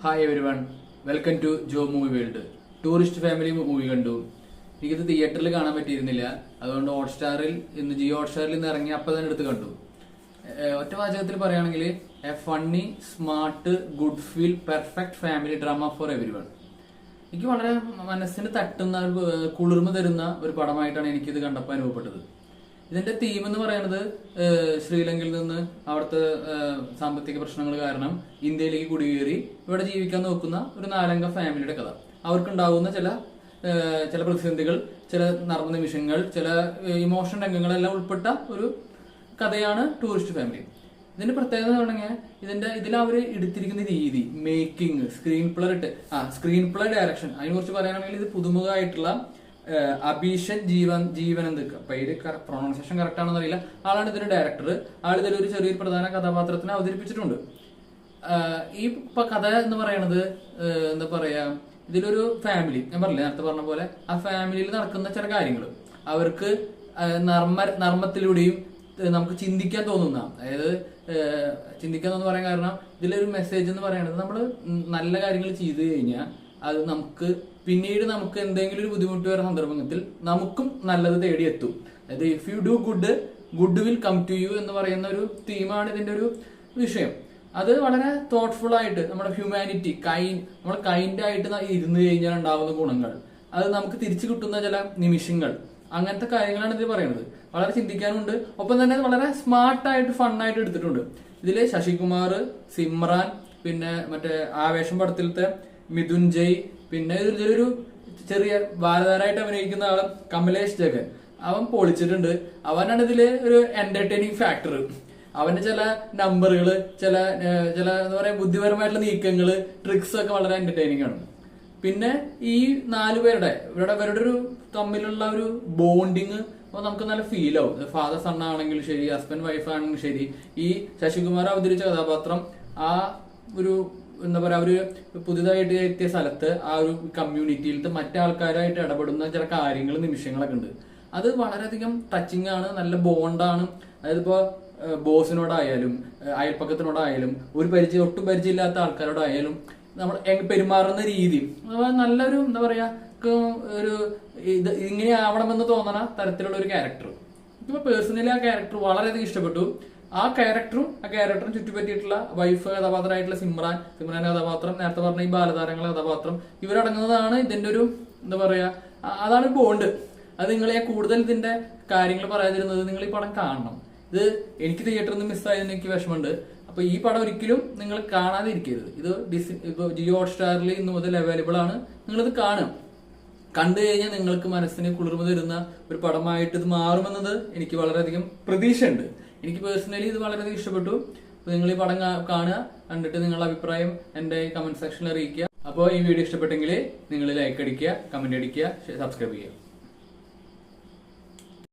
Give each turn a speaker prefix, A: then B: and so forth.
A: Hi everyone, welcome to Jo movie world. Tourist family movie കണ്ടു. എനിക്കിത് തിയേറ്ററിൽ കാണാൻ പറ്റിയിരുന്നില്ല. അതുകൊണ്ട് ജിയോ ഹോട്ട്സ്റ്റാറിൽ നിന്ന് ഇറങ്ങി അപ്പം തന്നെ എടുത്ത് കണ്ടു. ഒറ്റ വാചകത്തിൽ പറയുകയാണെങ്കിൽ A funny, smart, good feel, perfect family drama for every one. എനിക്ക് വളരെ മനസ്സിന് തട്ടുന്ന, കുളിർമ തരുന്ന ഒരു പടമായിട്ടാണ് എനിക്കിത് കണ്ടപ്പോൾ അനുഭവപ്പെട്ടത്. ഇതിന്റെ തീം എന്ന് പറയുന്നത് ശ്രീലങ്കയിൽ നിന്ന് അവിടുത്തെ സാമ്പത്തിക പ്രശ്നങ്ങൾ കാരണം ഇന്ത്യയിലേക്ക് കുടിയേറി ഇവിടെ ജീവിക്കാൻ നോക്കുന്ന ഒരു 4 അംഗ ഫാമിലിയുടെ കഥ. അവർക്കുണ്ടാകുന്ന ചില പ്രതിസന്ധികൾ, ചില നർമ്മ നിമിഷങ്ങൾ, ചില ഇമോഷൻ രംഗങ്ങളെല്ലാം ഉൾപ്പെട്ട ഒരു കഥയാണ് ടൂറിസ്റ്റ് ഫാമിലി. ഇതിന്റെ പ്രത്യേകത എന്ന് പറഞ്ഞാൽ ഇതിൽ അവർ എടുത്തിരിക്കുന്ന രീതി, മേക്കിംഗ്, സ്ക്രീൻ പ്ലേ ഡയറക്ഷൻ, അതിനെക്കുറിച്ച് പറയുകയാണെങ്കിൽ ഇത് പുതുമുഖമായിട്ടുള്ള അഭിഷൻ ജീവനന്ത്, പേര് പ്രൊണൗൺസിയേഷൻ കറക്റ്റ് ആണെന്ന് അറിയില്ല, ആളാണ് ഇതിന്റെ ഡയറക്ടർ. ആൾ ഇതിലൊരു ചെറിയൊരു പ്രധാന കഥാപാത്രത്തിനെ അവതരിപ്പിച്ചിട്ടുണ്ട്. ഈ കഥ എന്ന് പറയുന്നത് എന്താ പറയാ, ഇതിലൊരു ഫാമിലി, ഞാൻ പറഞ്ഞില്ലേ നേരത്തെ പറഞ്ഞ പോലെ, ആ ഫാമിലിയിൽ നടക്കുന്ന ചില കാര്യങ്ങൾ അവർക്ക് നർമ്മത്തിലൂടെയും നമുക്ക് ചിന്തിക്കാൻ തോന്നുന്ന, അതായത് ചിന്തിക്കാൻ തോന്നുന്ന പറയാൻ കാരണം ഇതിലൊരു മെസ്സേജ് എന്ന് പറയുന്നത്, നമ്മൾ നല്ല കാര്യങ്ങൾ ചെയ്തു കഴിഞ്ഞാൽ അത് പിന്നീട് നമുക്ക് എന്തെങ്കിലും ഒരു ബുദ്ധിമുട്ട് വരുന്ന സന്ദർഭത്തിൽ നമുക്കും നല്ലത് തേടിയെത്തും. അതായത് if you do good will come to you എന്ന് പറയുന്ന ഒരു തീമാണ് ഇതിന്റെ ഒരു വിഷയം. അത് വളരെ തോട്ട്ഫുൾ ആയിട്ട് നമ്മുടെ ഹ്യൂമാനിറ്റി, നമ്മൾ കൈൻഡായിട്ട് ഇരുന്ന് കഴിഞ്ഞാൽ ഉണ്ടാകുന്ന ഗുണങ്ങൾ, അത് നമുക്ക് തിരിച്ചു കിട്ടുന്ന ചില നിമിഷങ്ങൾ, അങ്ങനത്തെ കാര്യങ്ങളാണ് ഇതിൽ പറയുന്നത്. വളരെ ചിന്തിക്കാനുണ്ട്, ഒപ്പം തന്നെ വളരെ സ്മാർട്ടായിട്ട് ഫണ്ണായിട്ട് എടുത്തിട്ടുണ്ട്. ഇതില് ശശികുമാർ, സിമ്രാൻ, പിന്നെ മറ്റേ ആവേശം പടത്തിലത്തെ മിഥുൻ ജയ്, പിന്നെ ഇതിലൊരു ചെറിയ ബാലതാരായിട്ട് അഭിനയിക്കുന്ന ആളും കമലേഷ് ജഗൻ, അവൻ പൊളിച്ചിട്ടുണ്ട്. അവനാണ് ഇതില് ഒരു എന്റർടൈനിങ് ഫാക്ടർ. അവന്റെ ചില നമ്പറുകള്, ചില എന്താ പറയാ ബുദ്ധിപരമായിട്ടുള്ള നീക്കങ്ങള്, ട്രിക്സ് ഒക്കെ വളരെ എന്റർടൈനിങ് ആണ്. പിന്നെ ഈ 4 പേരുടെ ഇവരുടെ ഒരു തമ്മിലുള്ള ഒരു ബോണ്ടിങ് നമുക്ക് നല്ല ഫീൽ ആവും. ഫാദർ സൺ ആണെങ്കിലും ശരി, ഹസ്ബൻഡ് വൈഫ് ആണെങ്കിലും ശരി, ഈ ശശികുമാർ അവതരിച്ച കഥാപാത്രം ആ ഒരു എന്താ പറയാ, അവര് പുതിയതായിട്ട് എത്തിയ സ്ഥലത്ത് ആ ഒരു കമ്മ്യൂണിറ്റിയിലത്തെ മറ്റാൾക്കാരായിട്ട് ഇടപെടുന്ന ചില കാര്യങ്ങൾ, നിമിഷങ്ങളൊക്കെ ഉണ്ട്. അത് വളരെയധികം ടച്ചിങ് ആണ്, നല്ല ബോണ്ടാണ്. അതായത് ഇപ്പോ ബോസിനോടായാലും അയൽപ്പക്കത്തിനോടായാലും ഒട്ടും പരിചയമില്ലാത്ത ആൾക്കാരോടായാലും നമ്മൾ പെരുമാറുന്ന രീതി നല്ലൊരു എന്താ പറയാ, ഒരു ഇങ്ങനെ ആവണമെന്ന് തോന്നണ തരത്തിലുള്ള ഒരു ക്യാരക്ടർ. ഇപ്പൊ പേഴ്സണലി ആ ക്യാരക്ടർ വളരെയധികം ഇഷ്ടപ്പെട്ടു. ആ ക്യാരക്ടറും ചുറ്റുപറ്റിയിട്ടുള്ള വൈഫ് കഥാപാത്രമായിട്ടുള്ള സിമ്രാന്റെ കഥാപാത്രം, നേരത്തെ പറഞ്ഞ ഈ ബാലതാരങ്ങളുടെ കഥാപാത്രം, ഇവരടങ്ങുന്നതാണ് ഇതിന്റെ ഒരു എന്താ പറയാ, അതാണ് ബോണ്ട്. അത് നിങ്ങളെ കൂടുതൽ ഇതിന്റെ കാര്യങ്ങൾ പറയാതിരുന്നത്, നിങ്ങൾ ഈ പടം കാണണം. ഇത് എനിക്ക് തിയേറ്ററിൽ നിന്ന് മിസ്സായതിന് എനിക്ക് വിഷമമുണ്ട്. അപ്പൊ ഈ പടം ഒരിക്കലും നിങ്ങൾ കാണാതെ ഇരിക്കരുത്. ഇത് ജിയോ ഹോട്ട്സ്റ്റാറിൽ ഇന്ന് മുതൽ അവൈലബിൾ ആണ്. നിങ്ങളിത് കാണും. കണ്ടു കഴിഞ്ഞാൽ നിങ്ങൾക്ക് മനസ്സിന് കുളിർമ തരുന്ന ഒരു പടമായിട്ട് ഇത് മാറുമെന്നത് എനിക്ക് വളരെയധികം പ്രതീക്ഷയുണ്ട്. എനിക്ക് പേഴ്സണലി ഇത് വളരെയധികം ഇഷ്ടപ്പെട്ടു. നിങ്ങൾ ഈ പടം കാണുക, കണ്ടിട്ട് നിങ്ങളുടെ അഭിപ്രായം എന്റെ കമന്റ് സെക്ഷനിൽ അറിയിക്കുക. അപ്പോൾ ഈ വീഡിയോ ഇഷ്ടപ്പെട്ടെങ്കിൽ നിങ്ങൾ ലൈക്ക് അടിക്കുക, കമന്റ് അടിക്കുക, സബ്സ്ക്രൈബ് ചെയ്യുക.